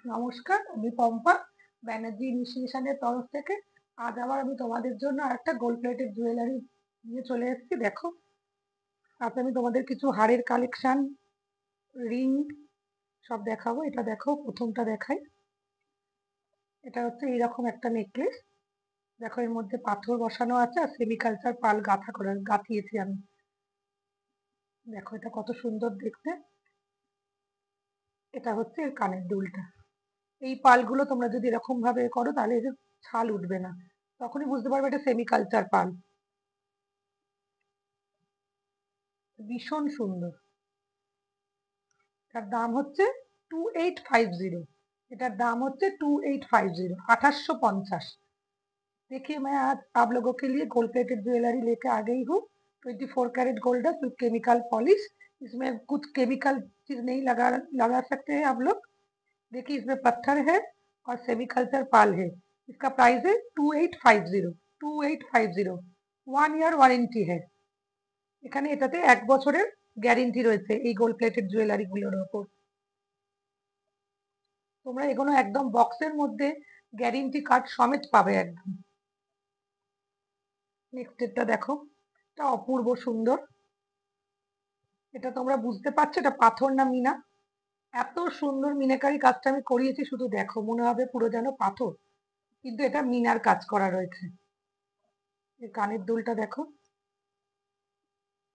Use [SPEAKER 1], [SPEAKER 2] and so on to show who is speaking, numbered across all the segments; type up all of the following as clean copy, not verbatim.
[SPEAKER 1] নমস্কার, আমি পম্পা ব্যানার্জি ইনিশিয়েশনের তরফ থেকে। আজ আবার আমি তোমাদের জন্য আরেকটা গোল্ড প্লেটেড জুয়েলারি নিয়ে চলে এসেছি। দেখো, আজ আমি তোমাদের কিছু হারের কালেকশন, রিং সব দেখাবো। এটা দেখো, প্রথমটা দেখাই। এটা হচ্ছে এইরকম একটা নেকলেস। দেখো, এর মধ্যে পাথর বসানো আছে আর সেমিকালচার পাল গাঁথা করে গাঁথিয়েছি আমি। দেখো, এটা কত সুন্দর দেখতে। এটা হচ্ছে এর কানের দুলটা। এই পালগুলো তোমরা যদি এরকম ভাবে করো তাহলে এর ছাল উঠবে না, তখনই বুঝতে পারবে এটা সেমিকালচার পাল। ভীষণ সুন্দর। তার দাম হচ্ছে 2850। এটার দাম হচ্ছে 2850, 2850। देखिए, मैं आज आप लोगों के लिए गोल्ड प्लेटेड ज्वेलरी लेके आ गई हूँ। 24 कैरेट गोल्ड है विथ केमिकल पॉलिश। इसमें कुछ केमिकल चीज नहीं लगा लगा सकते हैं आप लोग। देखिए, इसमें पत्थर है और सेमिकल्चर पाल है। इसका प्राइस है 2850। 2850। 1 ইয়ার ওয়ারেন্টি है। এখানে এটাতে 1 বছরের গ্যারেন্টি রয়েছে এই গোল্ড প্লেটেড জুয়েলারি গুলোর ওপর। তোমরা এগুলো একদম বক্সের মধ্যে গ্যারেন্টি কার্ড সমেত পাবে একদম। নেক্সট এটা দেখো, এটা অপূর্ব সুন্দর। এটা তোমরা বুঝতে পারছো এটা পাথর না মিনা? এত সুন্দর মিনাকারি কাজটা আমি করিয়েছি, শুধু দেখো, মনে হবে পুরো যেন পাথর, কিন্তু এটা মিনার কাজ করা রয়েছে। এই কানের দুলটা দেখো,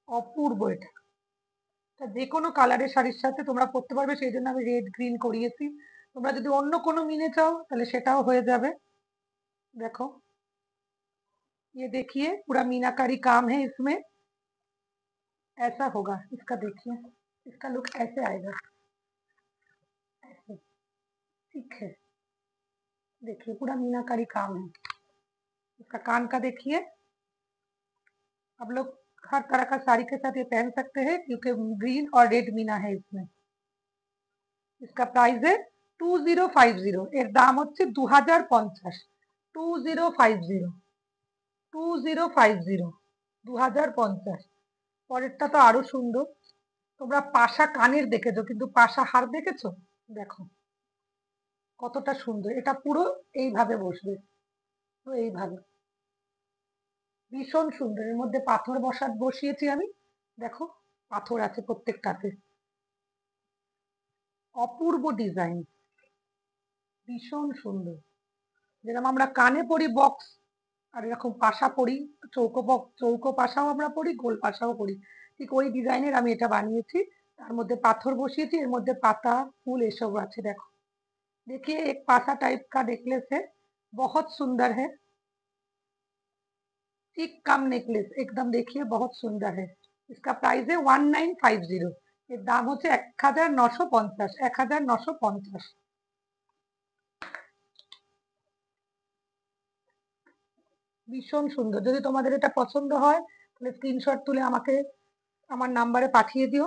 [SPEAKER 1] অপূর্ব এটা। তা যে কোনো কালারের শাড়ির সাথে তোমরা পরতে পারবে, সেই জন্য আমি রেড গ্রিন করিয়েছি। তোমরা যদি অন্য কোনো মিনে চাও তাহলে সেটাও হয়ে যাবে। দেখো, ये देखिए, पूरा मीनाकारी काम है इसमें। ऐसा होगा इसका, देखिए, इसका लुक ऐसे आएगा, ऐसे। ठीक है, देखिए पूरा मीनाकारी काम है। इसका कान का देखिए। आप लोग हर तरह का साड़ी के साथ ये पहन सकते हैं, क्योंकि ग्रीन और रेड मीना है इसमें। इसका प्राइस है 2050। এর দাম হচ্ছে 2050। 2050। 2050। 2050। পরেরটা তো আরো সুন্দর। তোমরা পাশা কানের দেখেছো, কিন্তু পাশা হার দেখেছো? দেখো কতটা সুন্দর। এটা পুরো এইভাবে বসবে, পুরো এইভাবে। ভীষণ সুন্দর। এর মধ্যে পাথর বসিয়েছি আমি। দেখো, পাথর আছে প্রত্যেকটাতে। অপূর্ব ডিজাইন, ভীষণ সুন্দর। যেরকম আমরা কানে পরি বক্স, আর এরকম পাশা পরি, চৌকো পাশাও আমরা পরি, গোল পাশাও পরি, ঠিক ওই ডিজাইনের আমি এটা বানিয়েছি। তার মধ্যে পাথর বসিয়েছি, এর মধ্যে পাতা ফুল এসব আছে। দেখো, देखिए एक पासा टाइप का नेकलेस है, बहुत सुंदर है। ठीक कम नेकलेस एकदम, देखिए बहुत सुंदर है। इसका प्राइस है 1950। এর দাম হচ্ছে 1950। 1950। ভীষণ সুন্দর। যদি তোমাদের এটা পছন্দ হয় তাহলে স্ক্রিনশট তুলে আমাকে আমার নাম্বারে পাঠিয়ে দিও।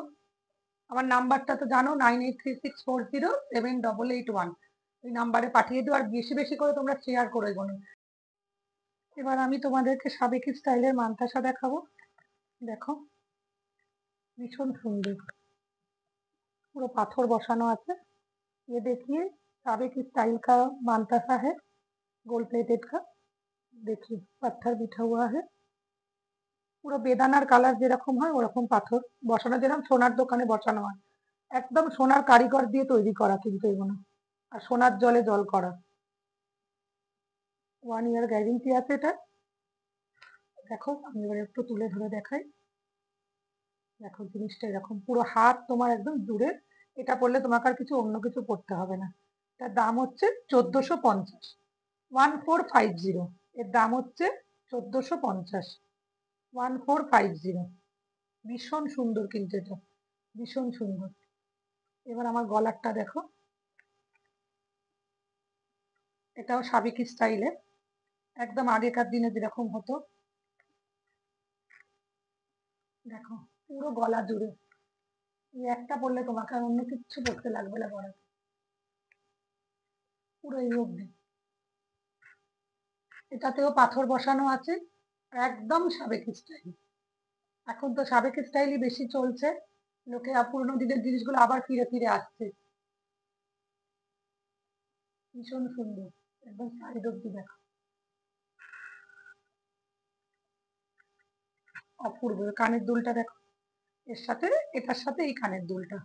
[SPEAKER 1] আমার নাম্বারটা তো জানো, 9836407881। এই নাম্বারে পাঠিয়ে দিও, আর বেশি বেশি করে তোমরা শেয়ার করে গো। এবার আমি তোমাদেরকে সাবেকি স্টাইলের মানতাসা দেখাবো। দেখো, ভীষণ সুন্দর, পুরো পাথর বসানো আছে। ये देखिए, साबिक स्टाइल का मानतासा है, गोल्ड प्लेटेड का। देखिए, पत्थर बिठा हुआ है। পুরো বেদানার কালার যেরকম হয় ওরকম পাথর বসানো, যেরকম সোনার দোকানে বসানো হয়। একদম সোনার কারিগর দিয়ে তৈরি করা কিন্তু এগুলো, আর সোনার জলে জল করা। 1 ইয়ার গ্যারেন্টি আছে এটা। দেখো, আমি এবার একটু তুলে ধরে দেখাই। দেখো, জিনিসটা এরকম, পুরো হাত তোমার একদম জুড়ে। এটা পড়লে তোমাকে আর কিছু অন্য কিছু পড়তে হবে না। তার দাম হচ্ছে 1450। 1450। এর দাম হচ্ছে 1450। 1450। ভীষণ সুন্দর কিন্তু এটা, ভীষণ সুন্দর। এবার আমার গলারটা দেখো, এটাও সাবেকি স্টাইলে, একদম আগেকার দিনে যেরকম হতো। দেখো, পুরো গলা জুড়ে। এই একটা পরলে তোমাকে আর অন্য কিচ্ছু পড়তে লাগবে না গলা, পুরো এই অব্দি। এটাতেও পাথর বসানো আছে, একদম সাবেকি স্টাইল। এখন তো সাবেকি স্টাইলই বেশি চলছে, লোকে পুরোনো দিনের জিনিসগুলো আবার ফিরে ফিরে আসছে। ভীষণ সুন্দর, একদম সাইড অব্দি দেখো, অপূর্ব। কানের দুলটা দেখো, এর সাথে এটার সাথে এই কানের দুলটা,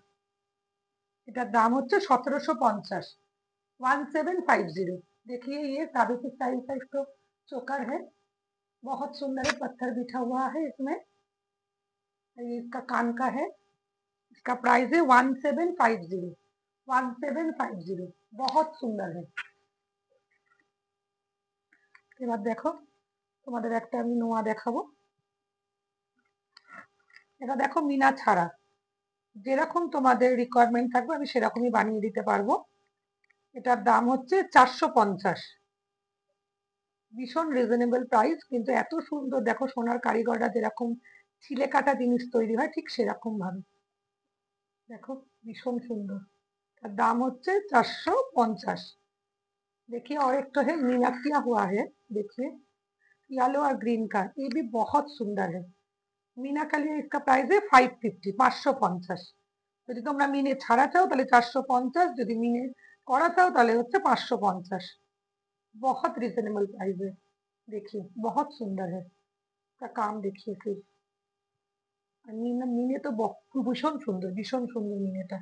[SPEAKER 1] এটার দাম হচ্ছে 1750, 1750। देखिए ये साबित स्टाइल का इसको चोकर है, बहुत सुंदर है, पत्थर बिठा हुआ है इसमें। ये इसका कान का है, इसका प्राइस है 1750, 1750, बहुत সুন্দর है। এবার দেখো তোমাদের একটা আমি নোয়া দেখাবো। এটা দেখো মিনা ছাড়া, যেরকম তোমাদের রিকোয়ারমেন্ট থাকবে আমি সেরকমই বানিয়ে দিতে পারবো। এটার দাম হচ্ছে 450, ভীষণ রিজনেবল প্রাইস, কিন্তু এত সুন্দর দেখো, সোনার কারিগররা যেরকম ছিলে কাটা জিনিস তৈরি হয় ঠিক সেরকম ভাবে দেখো, ভীষণ সুন্দর। তার দাম হচ্ছে 450। देखिए और एक तो है मीना किया हुआ है, देखिए येलो और ग्रीन का, ये भी बहुत सुंदर है। मीना का लिए इसका प्राइस है 550, 550। যদি তোমরা মিনে ছাড়া চাও তাহলে 450, যদি মিনে করা চাও তাহলে হচ্ছে 550। बहुत रिजनेबल प्राइस है, देखिए बहुत सुंदर है, का काम देखिए फिर। আর মিনে তো ভীষণ সুন্দর, ভীষণ সুন্দর মিনেটা।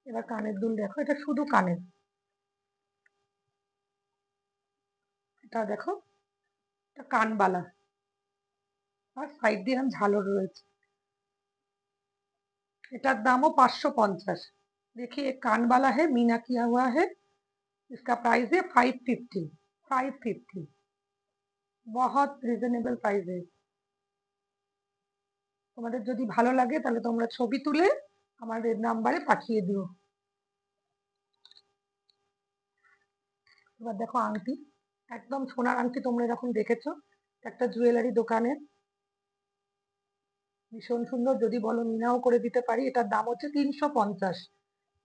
[SPEAKER 1] এবার কানের দুল দেখো, এটা শুধু কানের, এটা দেখো, এটা কানবালা, আর সাইড দিয়ে ঝালর রয়েছে। এটার দামও 550। देखिए एक कान वाला है, मीना किया हुआ है, इसका प्राइस है 550, 550, बहुत রিজনেবল প্রাইসে। তোমাদের যদি ভালো লাগে তাহলে তোমরা ছবি তুলে আমাদের নাম্বারে পাঠিয়ে দিও। এবার দেখো আংটি, একদম সোনার আংটি, তোমরা এরকম দেখেছো একটা জুয়েলারি দোকানে, ভীষণ সুন্দর। যদি বলো মিনাও করে দিতে পারি। এটার দাম হচ্ছে 350,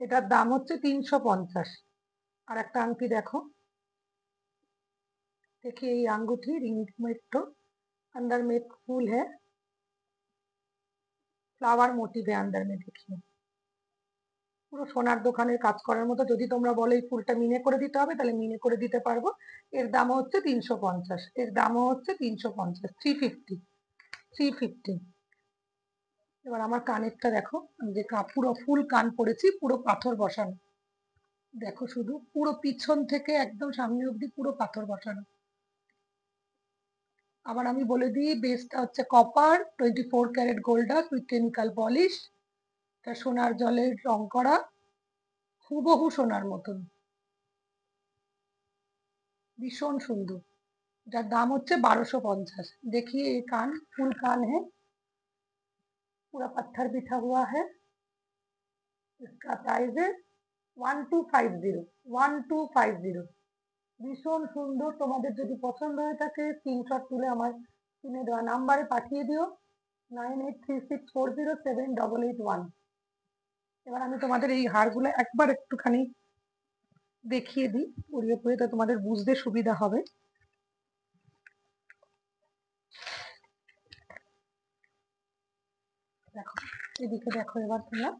[SPEAKER 1] এটার দাম হচ্ছে 350। আর একটা আংটি দেখো, देखिए ये अंगूठी रिंग में तो अंदर में एक फूल है, फ्लावर मोटिव है अंदर में, देखिए পুরো সোনার দোকানের কাজ করার মতো। যদি তোমরা বলো এই ফুলটা মিনে করে দিতে হবে তাহলে মিনে করে দিতে পারবো। এর দামও হচ্ছে 350, এর দামও হচ্ছে 350, 350, 350। এবার আমার কানেরটা দেখো, আমি যে পুরো ফুল কান পড়েছি, পুরো পাথর বসানো, দেখো শুধু পুরো পিছন থেকে একদম সামনে অব্দি পুরো পাথর বসানো। আবার আমি বলে দিই, বেসটা হচ্ছে copper 24 carat gold with chemical polish, এটা সোনার জলের রং করা, হুবহু সোনার মতন, ভীষণ সুন্দর। যার দাম হচ্ছে 1250। देखिए ये कान फुल कान है, पूरा पत्थर बिठा हुआ है, इसका प्राइस है 1250, 1250, ভীষণ সুন্দর। তোমাদের যদি পছন্দ হয়ে থাকে স্ক্রিনশট তুলে আমার স্ক্রিনে দেওয়া নাম্বারে পাঠিয়ে দিও, 9836407881। এবার আমি তোমাদের এই হারগুলো একবার একটুখানি দেখিয়ে দিই পরিয়ে পরিয়ে, তো তোমাদের বুঝতে সুবিধা হবে। দেখো এদিকে দেখো, এবার তোমরা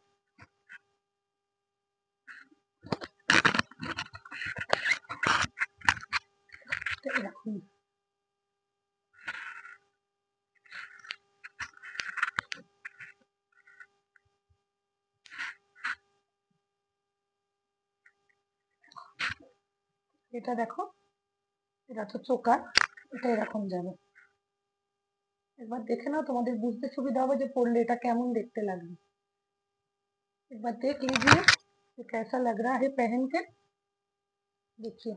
[SPEAKER 1] এরকম, এটা দেখো, এটা তো চোকার, এটা এরকম যাবে। একবার দেখে নাও, তোমাদের বুঝতে সুবিধা হবে যে পরলে এটা কেমন দেখতে লাগবে। एक बार देख लीजिए कि कैसा लग रहा है पहन के, देखिए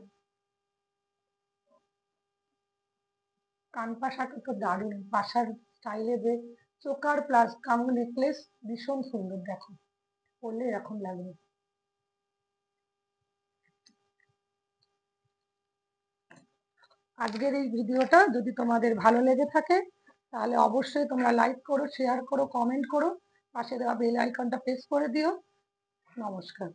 [SPEAKER 1] কান পাশাটা তো দারুণ, পাশার স্টাইলে যে চোকার প্লাস কাম নেকলেস, ভীষণ সুন্দর। দেখো পরলে এরকম লাগবে। আজকের এই ভিডিওটা যদি তোমাদের ভালো লেগে থাকে তাহলে অবশ্যই তোমরা লাইক করো, শেয়ার করো, কমেন্ট করো, পাশে দেওয়া বেল আইকনটা প্রেস করে দিও। নমস্কার।